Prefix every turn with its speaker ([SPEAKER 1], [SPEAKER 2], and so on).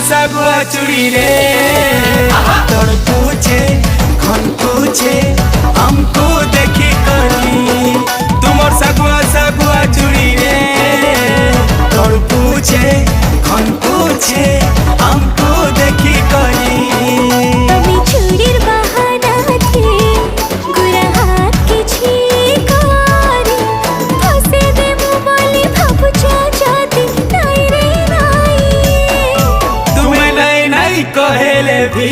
[SPEAKER 1] सागुआ चूड़ी रे तोड़ पूछे खन पूछे हमको देखी करी तुमर सागुआ सागुआ चूड़ी रे तोड़ पूछे खन पूछे हमको देखी करी कहेले भी